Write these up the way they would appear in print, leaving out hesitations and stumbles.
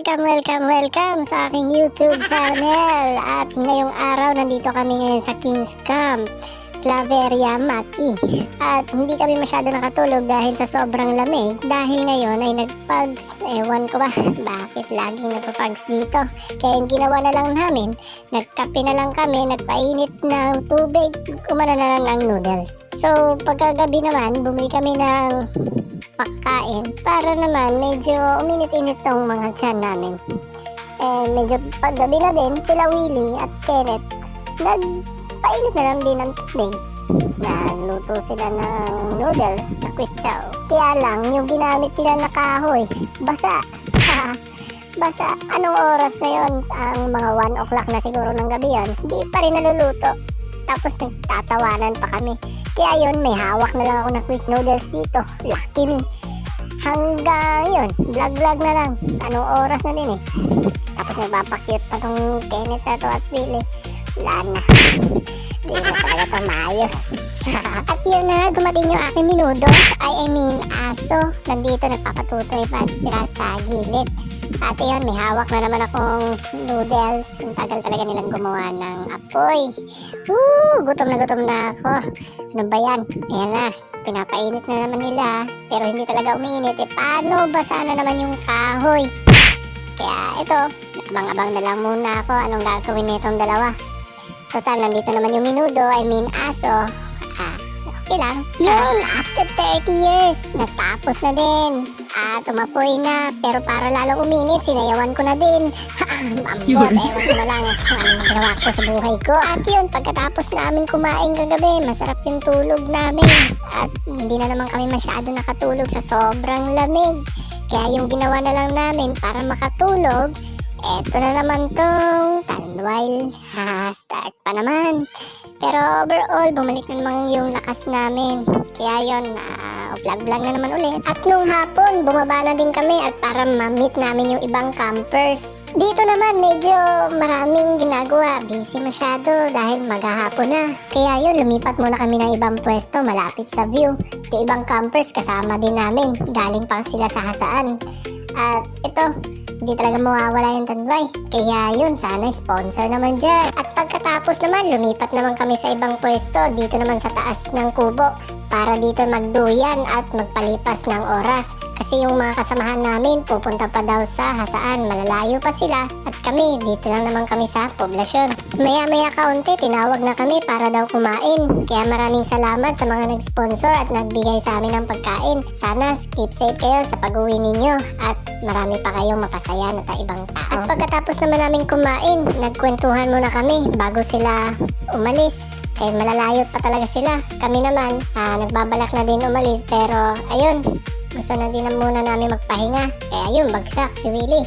welcome sa aking YouTube channel. At ngayong araw, nandito kami ngayon sa King's Camp, Claveria, Mati. At hindi kami masyado nakatulog dahil sa sobrang lamig. Dahil ngayon ay nagfags, ewan ko ba bakit laging nagpafags dito. Kaya yung ginawa na lang namin, nagkape na lang kami, nagpainit ng tubig, umano na lang ng noodles. So pagkagabi naman, bumili kami ng pagkain para naman medyo uminit-init tong mga tiyan namin. Medyo paggabi na din, sila Willie at Kenneth nagpainit na lang din ng tubig. Nagluto sila ng noodles na quick chow. Kaya lang, yung ginamit nila na kahoy, basa. Basa. Anong oras na yon? Ang mga 1 o'clock na siguro ng gabi yan. Hindi pa rin naluluto. Tapos nagtatawanan pa kami. Kaya yun, may hawak na lang ako na quick noodles dito. Lucky me. Hanggang yun, vlog na lang. Anong oras na din eh. Tapos nagpapakyut pa tong Kenneth na to at Willie. Wala na. Hindi na talaga ito maayos. At yun na, dumating yung aking minudo. I mean aso. Nandito nagpapatutoy pa tira sa gilid. At yun, may hawak na naman akong noodles. Ang tagal talaga nilang gumawa ng apoy. Gutom na ako. Ano ba yan? Ayan na, pinapainit na naman nila. Pero hindi talaga umiinit. Paano basa na naman yung kahoy? Kaya ito, abang-abang na lang muna ako anong gagawin nitong dalawa. Total, nandito naman yung minudo, I mean aso. Okay lang. Yun, after 30 years, natapos na din. Tumapoy na, pero para lalong uminit, sinayawan ko na din. Mambot, ewan ko na lang anong ginawa ko sa buhay ko. At yun, pagkatapos namin kumain kagabi, masarap yung tulog namin. At hindi na naman kami masyado nakatulog sa sobrang lamig. Kaya yung ginawa na lang namin para makatulog, eto na naman tong Tanduay. Start pa naman. Pero overall, bumalik na naman yung lakas namin. Kaya yun, vlog na naman ulit. At nung hapon, bumaba na din kami at para ma-meet namin yung ibang campers. Dito naman, medyo maraming ginagawa. Busy masyado dahil maghahapon na. Kaya yun, lumipat muna kami ng ibang pwesto malapit sa view. Yung ibang campers kasama din namin. Galing pa sila sa Hasaan. At ito, hindi talaga mawawala yung Tanduay. Kaya yun, sana sponsor naman dyan. At pagkatapos naman, lumipat naman kami sa ibang pwesto. Dito naman sa taas ng kubo. Para dito magduyan at magpalipas ng oras. Kasi yung mga kasamahan namin pupunta pa daw sa Hasaan. Malalayo pa sila. At kami, dito lang naman kami sa poblasyon. Maya kaunti, tinawag na kami para daw kumain. Kaya maraming salamat sa mga nag-sponsor at nagbigay sa amin ng pagkain. Sana keep safe kayo sa pag-uwi ninyo. At marami pa kayong mapasaya na ibang tao. At pagkatapos naman namin kumain, nagkwentuhan muna kami bago sila umalis. Kaya malalayo pa talaga sila. Kami naman, nagbabalak na din umalis. Pero ayun, gusto na din muna namin magpahinga. Kaya yun, bagsak si Willie.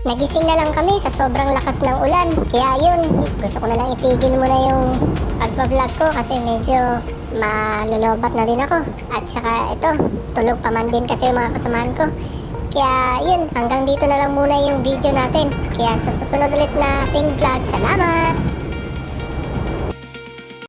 Nagising na lang kami sa sobrang lakas ng ulan. Kaya yun, gusto ko na lang itigil muna yung pagpa-vlog ko kasi medyo malulobat na din ako. At saka ito, tulog pa man din kasi yung mga kasamahan ko. Kaya yun, hanggang dito na lang muna yung video natin. Kaya sa susunod ulit na ating vlog, salamat!